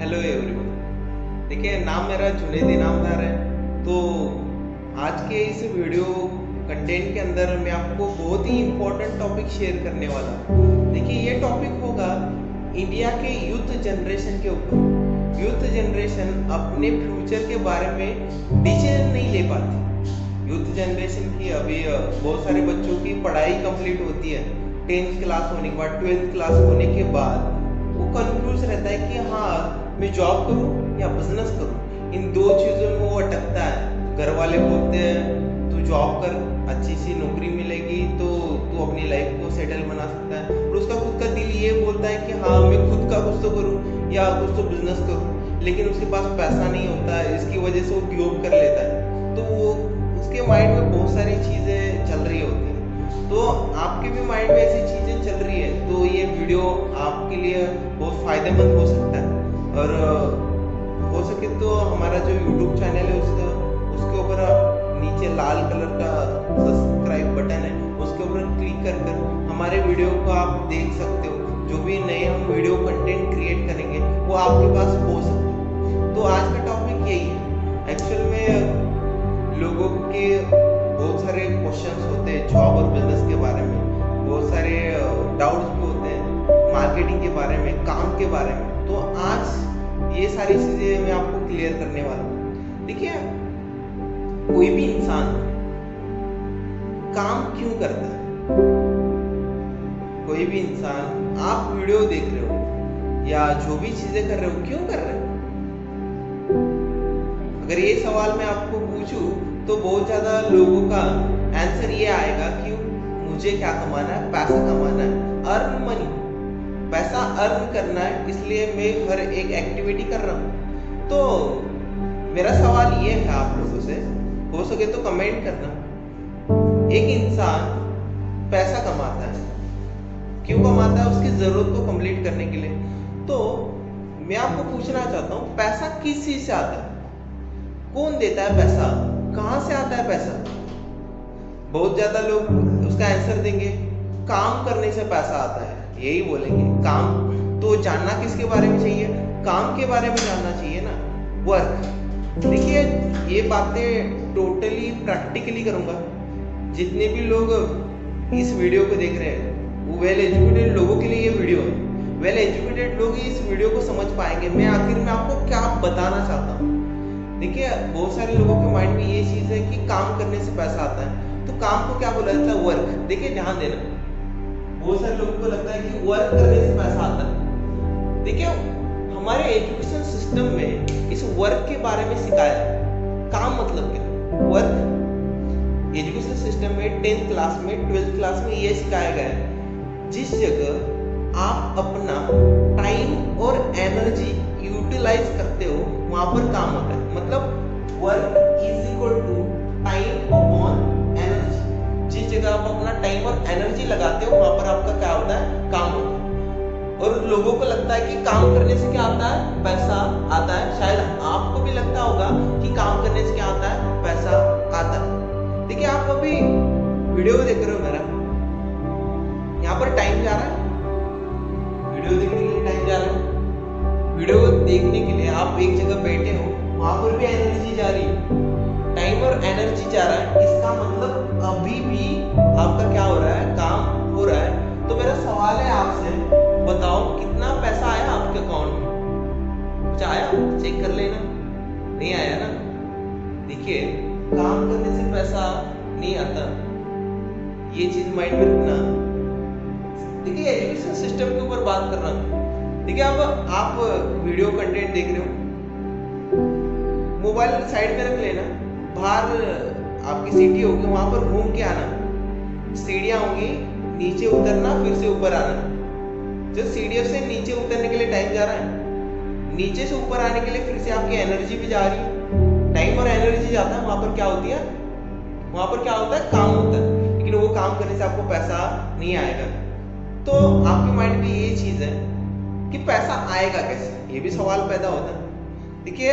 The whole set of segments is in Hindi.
Hello everyone. देखिए, नाम मेरा जुनैद इनामदार है। तो आज के इस वीडियो कंटेंट के अंदर मैं आपको बहुत ही इम्पोर्टेंट टॉपिक शेयर करने वाला हूँ। देखिए, ये टॉपिक होगा इंडिया के यूथ जनरेशन के ऊपर। यूथ जनरेशन अपने फ्यूचर के बारे में डिसीजन नहीं ले पाती। यूथ जनरेशन की अभी बहुत सारे बच्चों की पढ़ाई कंप्लीट होती है, 10th क्लास होने के बाद, 12th क्लास होने के बाद वो कंफ्यूज रहता है कि हाँ, मैं जॉब करूँ या बिजनेस करूँ। इन दो चीज़ों में वो अटकता है। घर वाले बोलते हैं तू जॉब कर, अच्छी सी नौकरी मिलेगी तो तू अपनी लाइफ को सेटल बना सकता है, और उसका खुद का दिल ये बोलता है कि हाँ, मैं खुद का कुछ तो करूँ या कुछ तो बिजनेस करूँ, लेकिन उसके पास पैसा नहीं होता है। इसकी वजह से वो गिव कर लेता है। तो वो उसके माइंड में बहुत सारी चीज़ें चल रही होती हैं। तो आपके भी माइंड में ऐसी चीज़ें चल रही है तो ये वीडियो आपके लिए बहुत फायदेमंद हो सकता है। और हो सके तो हमारा जो YouTube चैनल है उसके ऊपर नीचे लाल कलर का सब्सक्राइब बटन है, उसके ऊपर क्लिक कर कर हमारे वीडियो को आप देख सकते हो। जो भी नए हम वीडियो कंटेंट क्रिएट करेंगे वो आपके पास पहुंच सकते हैं। तो आज का टॉपिक यही है। एक्चुअल में लोगों के बहुत सारे क्वेश्चंस होते हैं जॉब और बिजनेस के बारे में, बहुत सारे डाउट्स भी होते हैं मार्केटिंग के बारे में, काम के बारे में। तो आज ये सारी चीजें मैं आपको क्लियर करने वाला हूँ। देखिए, कोई भी इंसान काम क्यों करता है? कोई भी इंसान, आप वीडियो देख रहे हो या जो भी चीजें कर रहे हो, क्यों कर रहे हो? अगर ये सवाल मैं आपको पूछूं तो बहुत ज्यादा लोगों का आंसर ये आएगा कि मुझे क्या कमाना है, पैसा कमाना है, अर्न मनी, पैसा अर्न करना है, इसलिए मैं हर एक एक्टिविटी कर रहा हूँ। तो मेरा सवाल ये है आप लोगों से, हो सके तो कमेंट करना। एक इंसान पैसा कमाता है, क्यों कमाता है? उसकी जरूरत को कंप्लीट करने के लिए। तो मैं आपको पूछना चाहता हूँ, पैसा किस चीज से आता है? कौन देता है पैसा? कहां से आता है पैसा? बहुत ज्यादा लोग उसका आंसर देंगे काम करने से पैसा आता है, यही बोलेंगे। काम तो जानना किसके बारे में चाहिए? काम के बारे में जानना चाहिए ना, वर्क। देखिए, ये बातें टोटली प्रैक्टिकली करूंगा। जितने भी लोग इस वीडियो को देख रहे हैं वो वेल एजुकेटेड लोगों के लिए ये वीडियो है। वेल एजुकेटेड लोग इस वीडियो को समझ पाएंगे मैं आखिर में आपको क्या बताना चाहता हूँ। देखिए, बहुत सारे लोगों के माइंड में ये चीज है कि काम करने से पैसा आता है। तो काम को क्या बोला जाता है? वर्क। देखिए, ध्यान देना, बहुत सारे लोगों को लगता है कि वर्क करने से पैसा आता है। देखिए, हमारे एजुकेशन सिस्टम में इस वर्क के बारे में सिखाया है। काम मतलब क्या? वर्क। एजुकेशन सिस्टम में 10th क्लास में, 12th क्लास में ये सिखाया गया है, जिस जगह आप अपना टाइम और एनर्जी यूटिलाइज करते हो वहां पर काम होता है। मतलब work is equal to time upon energy. जिस जगह आप अपना टाइम और एनर्जी लगाते हो वहां पर आपका क्या होता है? काम होता है। और लोगों को लगता है कि काम करने से क्या आता है? पैसा आता है। शायद आपको भी लगता होगा कि काम करने से क्या आता है? पैसा आता है। देखिए, आप अभी वीडियो देख रहे हो मेरा, यहाँ पर टाइम जा रहा है, वीडियो देखने के लिए टाइम जा रहा है। वीडियो देखने के लिए आप एक जगह बैठे हो, वहां पर भी एनर्जी जा रही है, टाइम और एनर्जी जा रहा है। इसका मतलब अभी भी आपका क्या हो रहा है? काम हो रहा है। तो मेरा सवाल है आपसे, बताओ कितना पैसा आया आपके अकाउंट में? कुछ आया? चेक कर लेना। नहीं आया ना? देखिए, काम करने से पैसा नहीं आता, ये चीज माइंड में रखना। देखिए, एजुकेशन सिस्टम के ऊपर बात कर रहा हूं। देखिए, अब आप वीडियो कंटेंट देख रहे हो, मोबाइल साइड में रख लेना, बाहर आपकी सिटी होगी वहां पर घूम के आना, सीढ़ियां होंगी, नीचे उतरना, फिर से ऊपर आना। जो सीढ़ियों से नीचे उतरने के लिए टाइम जा रहा है, नीचे से ऊपर आने के लिए फिर से आपकी एनर्जी भी जा रही है, टाइम और एनर्जी जाता है। वहां पर क्या होती है? वहां पर क्या होता है? काम होता है। लेकिन वो काम करने से आपको पैसा नहीं आएगा। तो आपके माइंड में ये चीज है कि पैसा आएगा कैसे? ये भी सवाल पैदा होता है। देखिए,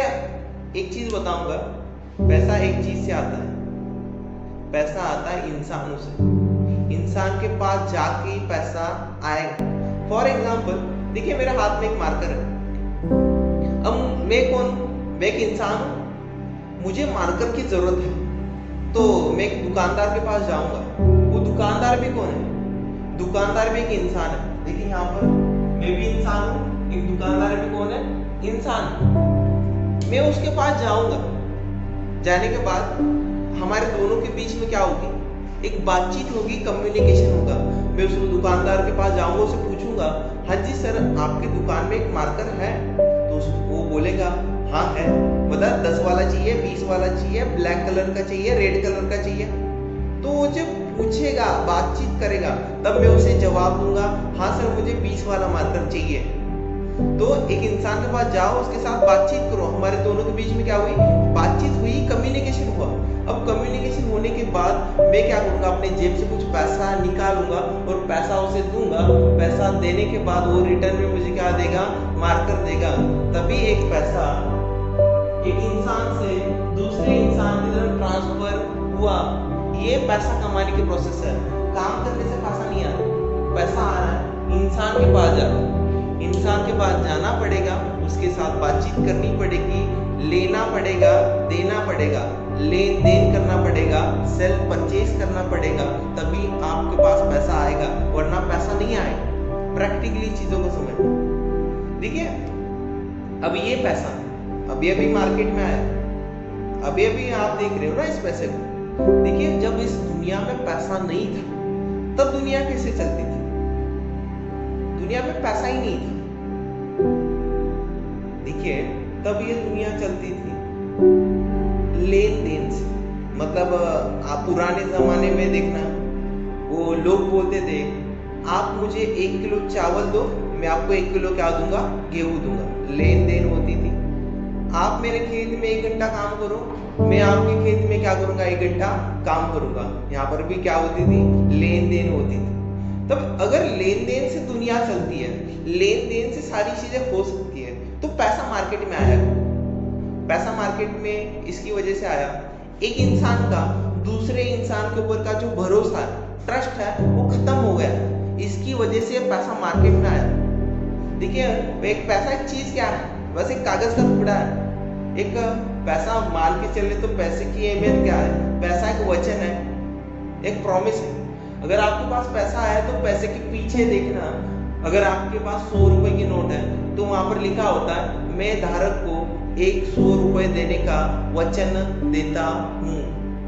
एक चीज बताऊंगा, पैसा एक चीज से आता है। पैसा आता है इंसानों से। इंसान के पास जाके ही पैसा आएगा। फॉर एग्जाम्पल, देखिए, मेरे हाथ में एक मार्कर है। अब मैं कौन हूँ? मैं एक इंसान हूँ, मुझे मार्कर की जरूरत है, तो मैं एक दुकानदार के पास जाऊंगा। वो दुकानदार भी कौन है? दुकानदार भी एक इंसान है। देखिए यहाँ पर मैं भी इंसान हूँ, एक दुकानदार भी कौन है? इंसान। मैं उसके पास जाऊंगा, जाने के बाद हमारे दोनों के बीच में क्या होगी? एक बातचीत होगी, कम्युनिकेशन होगा। मैं उस दुकानदार के पास जाऊंगा, उसे पूछूंगा, हाँ जी सर, आपकी दुकान में एक मार्कर है? तो वो बोलेगा हाँ है। बता 10 वाला चाहिए, 20 वाला चाहिए, ब्लैक कलर का चाहिए, रेड कलर का चाहिए? तो वो जब पूछेगा, बातचीत करेगा, तब मैं उसे जवाब दूंगा, हाँ सर मुझे 20 वाला मार्कर चाहिए। तो एक इंसान के पास जाओ, उसके साथ बातचीत करो। हमारे दोनों के बीच में क्या हुई? बातचीत हुई, कम्युनिकेशन हुआ। अब कम्युनिकेशन होने के बाद मैं क्या करूंगा? अपने जेब से कुछ पैसा निकालूंगा और पैसा उसे दूंगा। पैसा देने के बाद वो रिटर्न में मुझे क्या देगा? मार्कर देगा। तभी एक पैसा एक इंसान से दूसरे इंसान की तरफ ट्रांसफर हुआ। ये पैसा कमाने की प्रोसेस है। काम करने से पैसा नहीं आता, पैसा आ रहा है, इंसान के पास जाता है। इंसान के पास जाना पड़ेगा, उसके साथ बातचीत करनी पड़ेगी, लेना पड़ेगा, देना पड़ेगा, लेन देन करना पड़ेगा, सेल परचेज करना पड़ेगा, तभी आपके पास पैसा आएगा, वरना पैसा नहीं आएगा। प्रैक्टिकली चीजों को समझ। देखिए अब ये पैसा अभी अभी मार्केट में आया, अभी अभी आप देख रहे हो ना इस पैसे को। देखिए जब इस दुनिया में पैसा नहीं था, तब दुनिया कैसे चलती थी? दुनिया में पैसा ही नहीं था। देखिए तब ये दुनिया चलती थी लेन देन से। मतलब आप पुराने जमाने में देखना, वो लोग बोलते थे, आप मुझे 1 किलो चावल दो, मैं आपको 1 किलो क्या दूंगा? गेहूं दूंगा। लेन देन होती थी। आप मेरे खेत में 1 घंटा काम करो, मैं आपके खेत में क्या करूंगा? 1 घंटा काम करूंगा। यहाँ पर भी क्या होती थी? लेन देन होती थी। तब अगर लेन देन से दुनिया चलती है, लेन देन से सारी चीजें हो सकती है, तो पैसा मार्केट में आया। पैसा मार्केट में इसकी वजह से आया, एक इंसान का दूसरे इंसान के ऊपर का जो भरोसा है, ट्रस्ट है, वो खत्म हो गया। इसकी वजह से पैसा मार्केट में आया। देखिए एक पैसा एक चीज क्या है? बस एक कागज का टुकड़ा है। एक पैसा मान के चले तो पैसे की अहमियत क्या है? पैसा एक वचन है, एक प्रॉमिस है। अगर आपके पास पैसा है तो पैसे के पीछे देखना, अगर आपके पास 100 रुपए की नोट है तो वहां पर लिखा होता है, मैं धारक को 100 रुपए देने का वचन देता हूँ।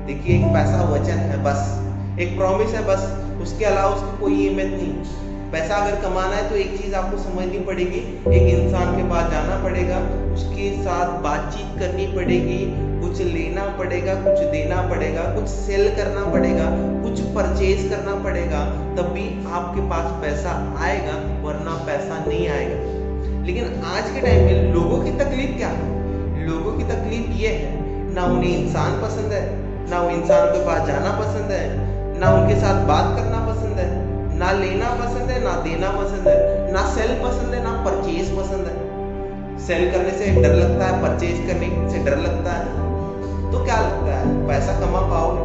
देखिए एक पैसा वचन है, बस एक प्रॉमिस है, बस उसके अलावा उसकी कोई अहमियत नहीं। पैसा अगर कमाना है तो एक चीज आपको समझनी पड़ेगी, एक इंसान के पास जाना पड़ेगा, उसके साथ बातचीत करनी पड़ेगी, कुछ लेना पड़ेगा, कुछ देना पड़ेगा, कुछ सेल करना पड़ेगा, कुछ परचेज करना पड़ेगा, तभी आपके पास पैसा आएगा, वरना पैसा नहीं आएगा। लेकिन आज के टाइम में लोगों की तकलीफ क्या है? लोगों की तकलीफ ये है, ना उन्हें इंसान पसंद है, ना वो इंसान के पास जाना पसंद है, ना उनके साथ बात करना पसंद है, ना लेना पसंद है, ना देना पसंद है, ना सेल पसंद है, ना परचेज पसंद है। सेल करने से डर लगता है, परचेज करने से डर लगता है। तो क्या लगता है, पैसा कमा पाओगे?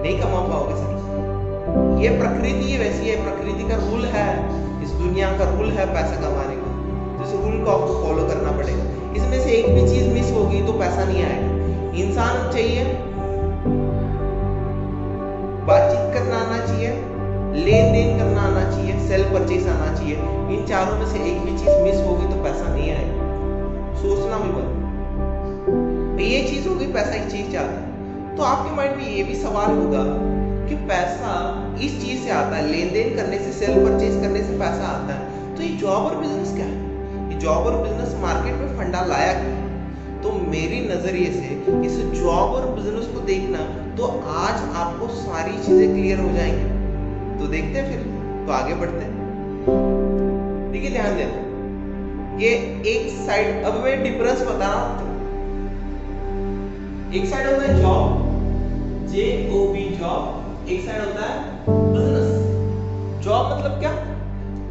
नहीं कमा पाओगे सर। ये प्रकृति वैसी है, प्रकृति का रूल है, इस दुनिया का रूल है पैसा कमाने का। तो इस रूल को आपको फॉलो करना पड़ेगा। इसमें से एक भी चीज मिस होगी तो पैसा नहीं आएगा। इंसान चाहिए, बातचीत करना आना चाहिए, लेन देन करना आना चाहिए, सेल परचेज आना चाहिए। इन चारों में से एक भी चीज मिस होगी तो पैसा नहीं आएगा। सोचना भी पड़ेगा। ये चीज होगी, पैसा एक चीज चाहता है, तो आपके माइंड में ये भी सवाल होगा कि पैसा इस चीज से आता है, लेन देन करने से, सेल परचेज करने से पैसा आता है। तो ये जॉब और बिजनेस क्या है? ये जॉब और बिजनेस मार्केट में फंडा लाया क्या? तो मेरी नजरिए से इस जॉब और बिजनेस को देखना, तो आज आपको सारी चीजें क्लियर हो जाएंगी। तो देखते हैं फिर, तो आगे बढ़ते हैं। देखिए ध्यान देना, ये एक साइड, अब मैं डिफरेंस बता रहा हूं। एक साइड होता है जॉब, JOB जॉब, एक साइड होता है बिजनेस। जॉब मतलब क्या?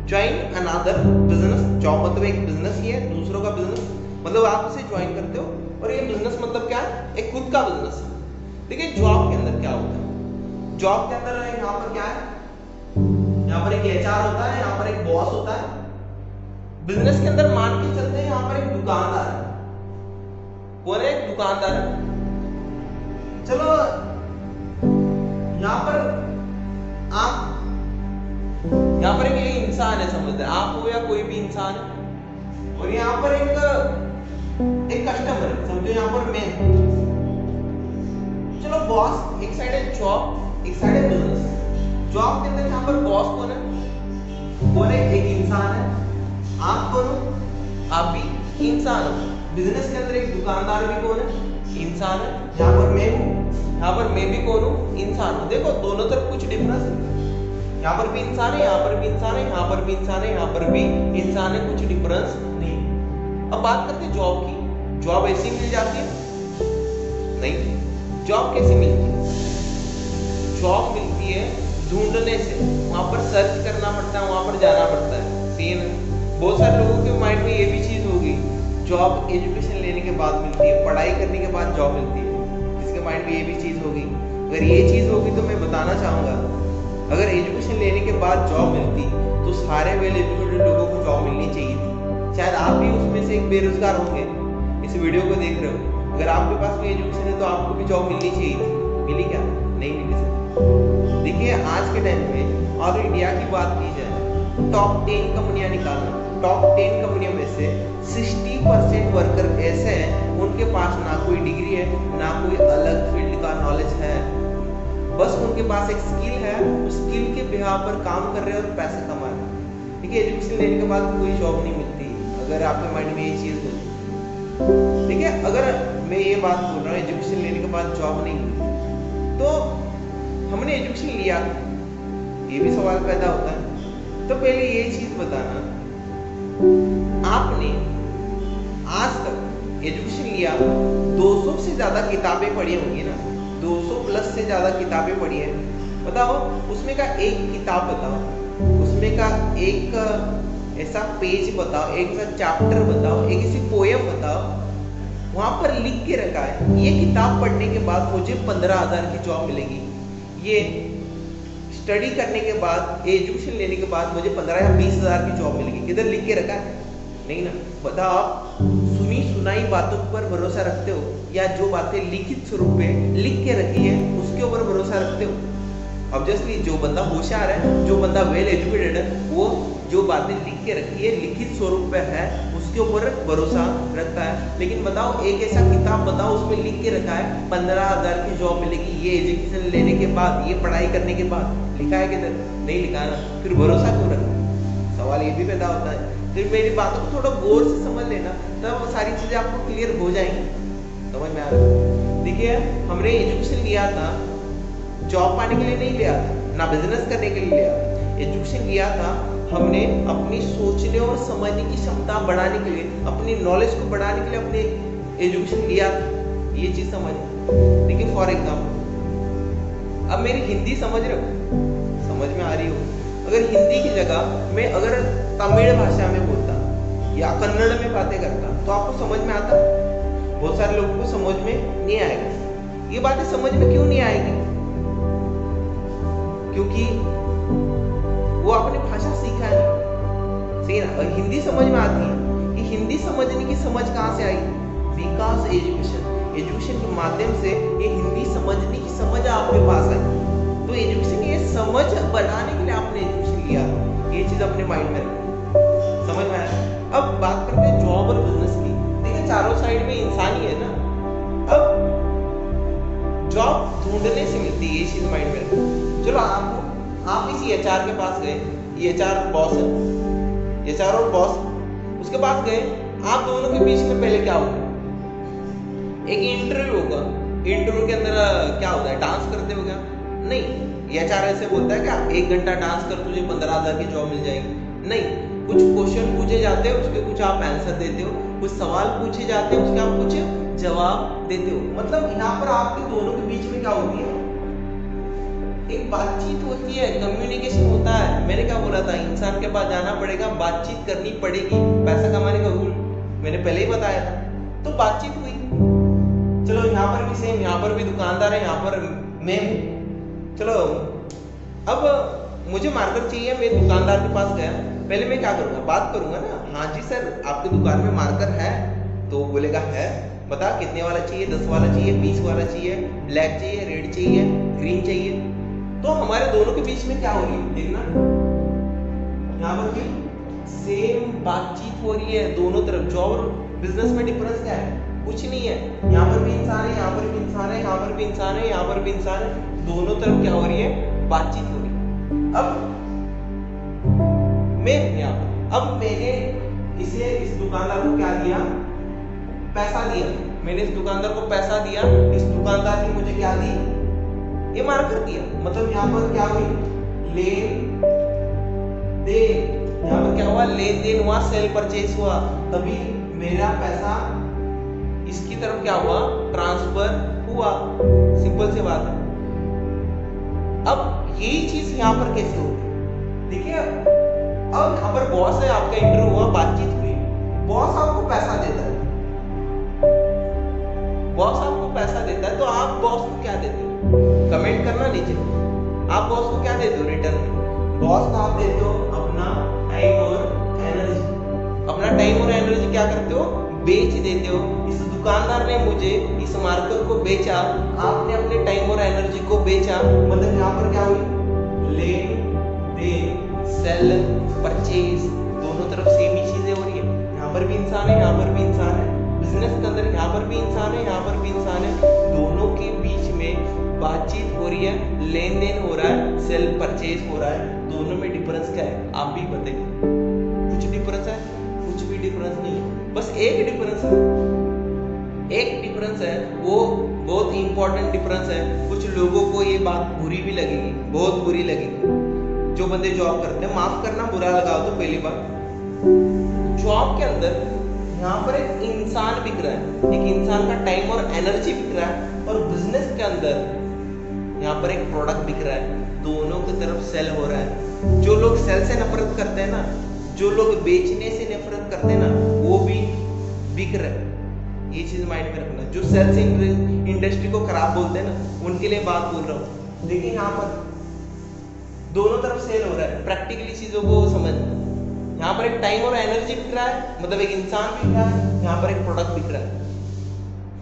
Join another business. जॉब मतलब एक बिजनेस ही है, दूसरों का बिजनेस, मतलब आप उसे ज्वाइन करते हो। और ये बिजनेस मतलब क्या है? एक खुद का बिजनेस। देखिए जॉब के अंदर क्या होता है? जॉब के अंदर यहाँ पर क्या है? यहाँ पर एक HR होता है, यहाँ पर एक बॉस होता है। बिजनेस के अंदर मान के चलते हैं, यहाँ पर एक दुकानदार है, दुकानदार है। चलो यहाँ पर एक इंसान है, समझते आप हो या कोई भी इंसान है, और यहाँ पर एक कस्टमर है, समझो यहाँ पर मैं। चलो बॉस एक साइड है, जॉब एक साइड है, बिजनेस। जॉब के अंदर यहाँ पर बॉस कौन है? एक इंसान है। आप कौन हो? आप भी इंसान हो। बिजनेस के अंदर एक दुकानदार भी कौन है? इंसान है। यहाँ पर मैं हूँ, यहाँ पर मैं भी कौन हूँ? इंसान हूँ। देखो दोनों तरफ कुछ डिफरेंस है, यहाँ पर भी इंसान है, यहाँ पर भी इंसान है, यहाँ पर भी इंसान है, यहाँ पर भी इंसान है, कुछ डिफरेंस नहीं। अब बात करते हैं जॉब की। जॉब ऐसी मिल जाती है? नहीं। जॉब कैसे मिलती है? जॉब मिलती है ढूंढने से, वहां पर सर्च करना पड़ता है, वहां पर जाना पड़ता है। सेम बहुत सारे लोगों के माइंड में ये भी चीज होगी, जॉब एजुकेशन लेने के बाद मिलती है, पढ़ाई करने के बाद जॉब मिलती है। इसके माइंड में ये भी चीज होगी। अगर ये चीज होगी तो मैं बताना चाहूंगा, अगर एजुकेशन लेने के बाद जॉब मिलती तो सारे वेल एजुकेटेड लोगों को जॉब मिलनी चाहिए थी। शायद आप भी उसमें से एक बेरोजगार होंगे, इस वीडियो को देख रहे हो। अगर आपके पास भी एजुकेशन है तो आपको भी जॉब मिलनी चाहिए थी। मिली क्या? नहीं मिली सर। देखिए आज के टाइम में और इंडिया की बात की जाए, टॉप 10 कंपनियां निकालना, टॉप 10 कंपनियों में से 60% वर्कर ऐसे हैं उनके पास ना कोई डिग्री है, ना कोई अलग फील्ड का नॉलेज है, बस उनके पास एक स्किल है, उस स्किल के बिहाव पर काम कर रहे हैं और पैसे कमा रहे हैं। ठीक है, एजुकेशन लेने के बाद कोई जॉब नहीं मिलती अगर आपके माइंड में ये चीज हो। ठीक है, अगर मैं ये बात बोल रहा हूँ एजुकेशन लेने के बाद जॉब नहीं मिलती, तो हमने एजुकेशन लिया, ये भी सवाल पैदा होता है। तो पहले ये चीज बताना, आपने आज तक एजुकेशन लिया, 200 से ज्यादा किताबें पढ़ी होंगी ना, 200 प्लस से ज्यादा किताबें पढ़ी है। बताओ उसमें का एक किताब बताओ, उसमें का एक ऐसा पेज बताओ, एक ऐसा चैप्टर बताओ, एक ऐसी पोयम बताओ, वहां पर लिख के रखा है ये किताब पढ़ने के बाद मुझे 15,000 की जॉब मिलेगी, ये स्टडी करने के बाद, एजुकेशन लेने के बाद मुझे 15 या 20,000 की जॉब मिलेगी। किधर लिख के रखा है? नहीं ना। बताओ आप सुनी सुनाई बातों पर भरोसा रखते हो या जो बातें लिखित स्वरूप में लिख के रखी है उसके ऊपर भरोसा रखते हो? ऑब्वियसली जो बंदा होशियार है, जो बंदा वेल एजुकेटेड है, वो जो बातें लिख के रखी है लिखित स्वरूप में है उसके ऊपर भरोसा रखता है। लेकिन बताओ एक ऐसा किताब बताओ उसमें लिख के रखा है 15,000 की जॉब मिलेगी ये एजुकेशन लेने के बाद, ये पढ़ाई करने के बाद, लिखा है किधर? नहीं लिखा है ना, फिर भरोसा क्यों रखना? सवाल ये भी पैदा होता है। फिर मेरी बातों को थोड़ा गौर से समझ लेना, तब वो सारी चीजें आपको क्लियर हो जाएंगी, समझ में आ रहा है। देखिए हमने एजुकेशन लिया था जॉब पाने के लिए नहीं लिया था, ना बिजनेस करने के लिए लिया था। एजुकेशन लिया था हमने अपनी सोचने और समझने की क्षमता बढ़ाने के लिए, अपनी नॉलेज को बढ़ाने के लिए अपने एजुकेशन लिया था। ये चीज समझ। देखिए फॉर एग्जाम्पल अब मेरी हिंदी समझ रहे हो, समझ में आ रही हो? अगर हिंदी की जगह मैं अगर तमिल भाषा में बोलता या कन्नड़ में बातें करता तो आपको समझ में आता? बहुत सारे लोगों को समझ में नहीं आएगा। ये बातें समझ में क्यों नहीं आएगी? क्योंकि वो अपनी भाषा सीखा है, सही ना। और हिंदी समझ में आती है, कि हिंदी समझने की समझ कहाँ से आई? बिकॉज एजुकेशन के माध्यम से ये हिंदी समझने की समझ आपके पास आई। तो एजुकेशन ये समझ बढ़ाने के लिए आपने एजुकेशन लिया, ये चीज अपने माइंड में रखो, समझ में आया? अब बात करते हैं जॉब और बिजनेस की। देखिए चारों साइड में इंसान ही है ना। अब जॉब ढूंढने से मिलती है, ये चीज माइंड में रखो। चलो आप किसी एचआर के पास गए, ये एचआर बॉस है, एचआर और बॉस उसके पास गए, आप दोनों के बीच में पहले क्या होगा? एक इंटरव्यू होगा। इंटरव्यू के अंदर क्या होता है? डांस करते हो क्या? नहीं। एचआर ऐसे बोलता है क्या 1 घंटा डांस कर तुझे 15,000 की जॉब मिल जाएगी? नहीं। कुछ क्वेश्चन पूछे जाते हैं, उसके कुछ आप आंसर देते हो, कुछ सवाल पूछे जाते हैं, उसके आप कुछ जवाब देते हो। मतलब यहाँ पर आपके दोनों के बीच में क्या होती है? एक बातचीत होती है, कम्युनिकेशन होता है। मैंने क्या बोला था? इंसान के पास जाना पड़ेगा, बातचीत करनी पड़ेगी, पैसा कमाने का रूल मैंने पहले ही बताया था। तो बातचीत हुई। चलो यहाँ पर भी सेम, यहाँ पर भी दुकानदार है, यहाँ पर मैं हूँ। चलो अब मुझे मार्कर चाहिए, मैं दुकानदार के पास गया, पहले मैं क्या करूँगा? बात करूंगा ना, हाँ जी सर आपकी दुकान में मार्कर है? तो बोलेगा है। बता कितने वाला चाहिए, 10 वाला चाहिए, 20 वाला चाहिए, ब्लैक चाहिए, रेड चाहिए, ग्रीन चाहिए। तो हमारे दोनों के बीच में क्या हो रही है देखना, यहाँ पर भी सेम बातचीत हो रही है दोनों तरफ। जॉब और बिजनेस में डिफरेंस क्या है, कुछ नहीं है। यहाँ पर भी इंसान है, यहाँ पर भी इंसान है, यहाँ पर भी इंसान है, यहाँ पर भी इंसान है, दोनों तरफ क्या हो रही है, बातचीत हो रही है। अब मैं यहाँ पर, अब मैंने इसे इस दुकानदार को क्या दिया, पैसा दिया। मैंने इस दुकानदार को पैसा दिया, इस दुकानदार ने मुझे क्या दी, ये मार्कर दिया। मतलब यहाँ पर क्या हुई, लेन देन। यहाँ पर क्या हुआ, लेन देन हुआ, सेल परचेज हुआ, तभी मेरा पैसा इसकी तरफ क्या हुआ, ट्रांसफर हुआ। सिंपल सी बात है। अब यही चीज यहाँ पर कैसे होती है, देखिए अब यहाँ पर बॉस है, आपका इंटरव्यू हुआ, बातचीत हुई, बॉस आपको पैसा देता है, बॉस आपको पैसा देता है, तो आप बॉस को क्या देते हो, कमेंट करना नीचे। आप बॉस को क्या देते हो रिटर्न में, बॉस को आप देते हो अपना टाइम और एनर्जी। अपना टाइम और एनर्जी क्या करते हो, बेच देते हो। इस दुकानदार ने मुझे इस मार्कर को बेचा, आपने अपने टाइम और एनर्जी को बेचा। मतलब यहाँ पर क्या हुई, लेन देन, सेल परचेज, दोनों तरफ सेम ही चीजें हो रही है। यहाँ पर भी इंसान है, यहाँ पर भी इंसान है, बिजनेस के अंदर यहाँ पर भी इंसान है, यहाँ पर भी इंसान है, दोनों के बीच में बातचीत हो रही है, लेन देन हो रहा है, सेल परचेज हो रहा है। दोनों में डिफरेंस क्या है, आप भी बताइए। कुछ डिफरेंस है, कुछ भी डिफरेंस नहीं है। बस एक डिफरेंस है, एक डिफरेंस है, वो बहुत इंपॉर्टेंट डिफरेंस है। कुछ लोगों को ये बात बुरी भी लगेगी, बहुत बुरी लगेगी। जो बंदे जॉब करते हैं, माफ करना बुरा लगा तो पहली बार, जॉब के अंदर यहाँ पर एक इंसान बिक रहा है, एक इंसान का टाइम और एनर्जी बिक रहा है, और बिजनेस के अंदर यहाँ पर एक प्रोडक्ट बिक रहा है, दोनों की तरफ सेल हो रहा है। जो लोग सेल से नफरत करते हैं ना, जो लोग बेचने से नफरत करते हैं ना, वो भी बिक रहे हैं। ये चीज माइंड में रखना। जो सेल्स इंडस्ट्री को खराब बोलते हैं ना, उनके लिए बात बोल रहा हूँ। लेकिन यहाँ पर दोनों तरफ सेल हो रहा है, प्रैक्टिकली चीजों को समझना। यहाँ पर एक टाइम और एनर्जी बिक रहा है, मतलब एक इंसान बिक रहा है, यहाँ पर एक प्रोडक्ट बिक रहा है।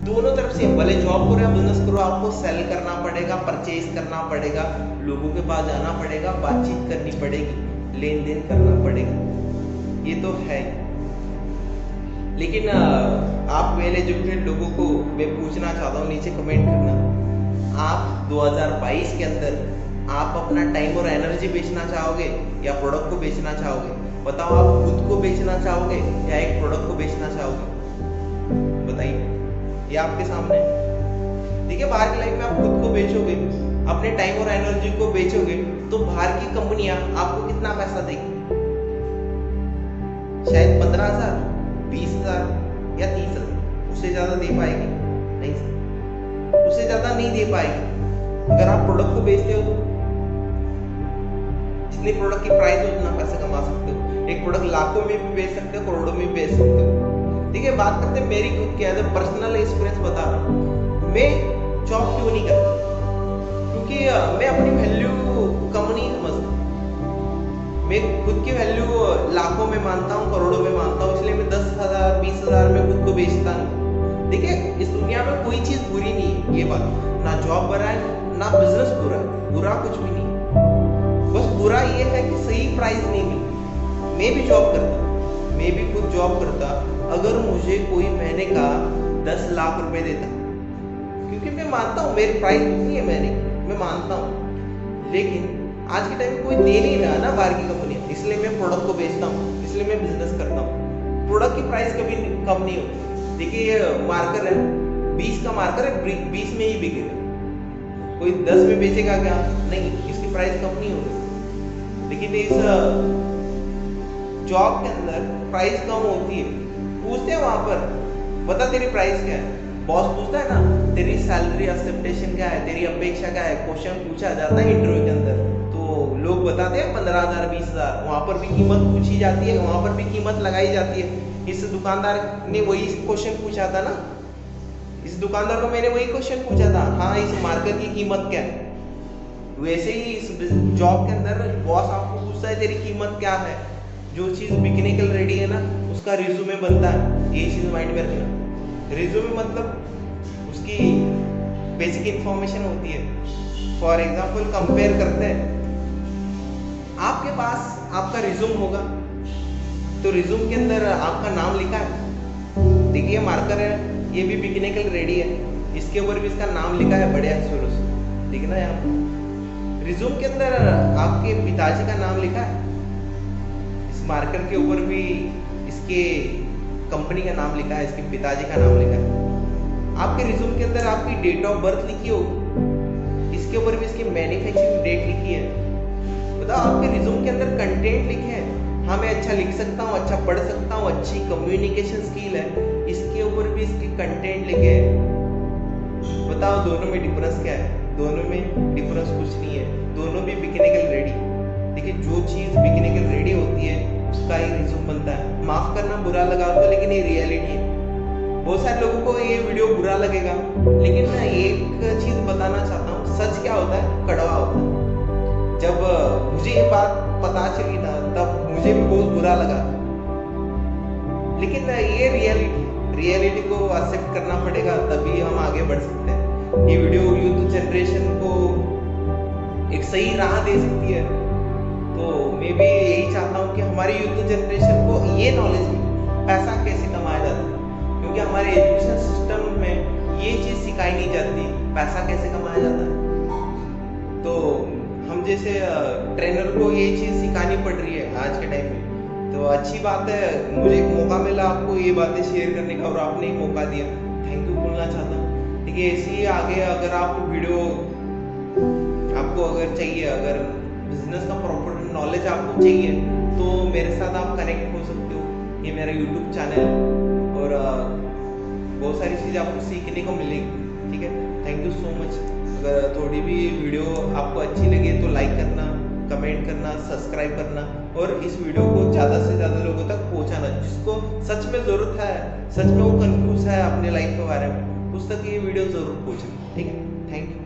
दोनों तरफ से, भले जॉब करो या बिजनेस करो, आपको सेल करना पड़ेगा, परचेज करना पड़ेगा, लोगों के पास जाना पड़ेगा, बातचीत करनी पड़ेगी, लेन देन करना पड़ेगा, ये तो है। लेकिन आप वेल एजुकेटेड लोगों को मैं पूछना चाहता हूँ, नीचे कमेंट करना, आप 2022 के अंदर आप अपना टाइम और एनर्जी बेचना चाहोगे या प्रोडक्ट को बेचना चाहोगे? बताओ, आप खुद को बेचना चाहोगे या एक प्रोडक्ट को बेचना चाहोगे? बताइए, ये आपके सामने है। देखिए, बाहर की लाइफ में आप खुद को बेचोगे, अपने टाइम और एनर्जी को बेचोगे, तो बाहर की कंपनियां आपको कितना पैसा देगी? शायद 15,000, 20,000 या 30,000, उससे ज्यादा दे पाएगी नहीं सर, उससे ज्यादा नहीं दे पाएगी। अगर आप प्रोडक्ट को बेचते हो तो जितनी प्रोडक्ट की प्राइस हो उतना पैसा कमा सकते हो। एक प्रोडक्ट लाखों में भी बेच सकते हो, करोड़ों में भी बेच सकते हो। ठीक है, बात करते हैं मेरी खुद की पर्सनल एक्सपीरियंस बता रहा हूँ। मैं जॉब क्यों नहीं करता? क्योंकि मैं अपनी वैल्यू कम नहीं समझता। मैं खुद की वैल्यू लाखों में मानता हूँ, करोड़ों में मानता हूँ, इसलिए मैं 10,000 20,000 में खुद को बेचता नहीं। देखिए, इस दुनिया में कोई चीज बुरी नहीं है, ये बात, ना जॉब बुरा है ना बिजनेस बुरा है, बुरा कुछ भी नहीं। बस बुरा ये है कि सही प्राइस नहीं मिलती। मैं भी जॉब करता, मैं भी खुद जॉब करता, अगर मुझे कोई महीने का 10 लाख रुपए देता, क्योंकि मैं मानता हूँ मेरी प्राइस कितनी है महीने की, मैं मानता हूँ। लेकिन आज के टाइम में कोई दे नहीं रहा ना बाहर की कंपनी, इसलिए मैं प्रोडक्ट को बेचता हूँ, इसलिए मैं बिजनेस करता हूँ। प्रोडक्ट की प्राइस कभी कम नहीं होती। देखिए, ये मार्कर है, 20 का मार्कर है, 20 में ही बिकेगा, कोई 10 में बेचेगा क्या? नहीं, इसकी प्राइस कम नहीं होगी। लेकिन इस जॉब के अंदर प्राइस कम होती है। पूछते हैं वहां पर, बता तेरी प्राइस क्या है? बॉस पूछता है ना, तेरी सैलरी एक्सेप्टेशन क्या है, तेरी अपेक्षा क्या है? क्वेश्चन पूछा जाता है इंटरव्यू के अंदर, तो लोग बताते हैं 15,000 20,000। वहां पर भी कीमत पूछी जाती है, वहां पर भी कीमत लगाई जाती है। इस दुकानदार ने वही क्वेश्चन पूछा था ना, इस दुकानदार को मैंने वही क्वेश्चन पूछा था, हाँ इस मार्कर की कीमत क्या है? वैसे ही इस जॉब के अंदर बॉस आपको पूछता है तेरी कीमत क्या है। जो चीज बिकने के लिए रेडी है ना, उसका रिज्यूमे बनता है। ये चीज माइंड में रखना। रिज्यूमे मतलब उसकी बेसिक इंफॉर्मेशन होती है। फॉर एग्जाम्पल कंपेयर करते हैं, आपके पास आपका रिज्यूम होगा तो रिज्यूम के अंदर आपका नाम लिखा है, देखिए मार्कर है, ये भी बिकने के लिए रेडी है, इसके ऊपर भी इसका नाम लिखा है बड़े अक्षरों से, दिखना यहाँ पर। रिज्यूम के अंदर आपके पिताजी का नाम लिखा है, इस मार्कर के ऊपर भी इसके कंपनी का नाम लिखा है, इसके पिताजी का नाम लिखा है। आपके रिज्यूम के अंदर आपकी डेट ऑफ बर्थ लिखी हो, इसके ऊपर भी इसकी मैन्युफैक्चरिंग डेट लिखी है। बताओ, आपके रिज्यूम के अंदर कंटेंट लिखे हैं, हाँ मैं अच्छा लिख सकता हूँ, अच्छा पढ़ सकता हूँ, अच्छी कम्युनिकेशन स्किल है, इसके ऊपर भी इसके कंटेंट लिखे हैं। बताओ दोनों में डिफरेंस क्या है? दोनों में डिफरेंस कुछ नहीं है, दोनों भी बिकने के लिए रेडी। देखिए जो चीज बिकने के लिए रेडी होती है उसका ही रिज्यूम बनता है। माफ करना बुरा लगा तो, लेकिन ये रियलिटी है। बहुत सारे लोगों को ये वीडियो बुरा लगेगा, लेकिन मैं एक चीज बताना चाहता हूँ, सच क्या होता है, कड़वा होता है। जब मुझे ये बात पता चली ना, तब मुझे भी बहुत बुरा लगा, लेकिन ये रियलिटी को एक्सेप्ट करना पड़ेगा, तभी हम आगे बढ़ सकते हैं। ये वीडियो यूथ जनरेशन को एक सही राह दे सकती है। तो मैं भी यही चाहता हूँ कि हमारी यूथ जनरेशन को ये नॉलेज मिले पैसा कैसे कमाया जाता है, क्योंकि हमारे एजुकेशन सिस्टम में ये चीज सिखाई नहीं जाती, पैसा कैसे कमाया जाता है। तो हम जैसे ट्रेनर को ये चीज सिखानी पड़ रही है आज के टाइम में। तो अच्छी बात है, मुझे एक मौका मिला आपको ये बातें शेयर करने का और आपने ही मौका दिया, थैंक यू बोलना चाहता हूँ। ठीक है, ऐसे ही आगे अगर आप वीडियो आपको अगर चाहिए, अगर बिजनेस का प्रॉपर नॉलेज आपको चाहिए तो मेरे साथ आप कनेक्ट हो सकते हो। ये मेरा यूट्यूब चैनल है और बहुत सारी चीज़ आपको सीखने को मिलेगी। ठीक है, थैंक यू सो मच। अगर थोड़ी भी वीडियो आपको अच्छी लगे तो लाइक करना, कमेंट करना, सब्सक्राइब करना और इस वीडियो को ज़्यादा से ज़्यादा लोगों तक पहुंचाना। जिसको सच में ज़रूरत है, सच में वो कंफ्यूज है अपने लाइफ के बारे में, उस तक ये वीडियो ज़रूर पहुंचे। ठीक है, थैंक यू।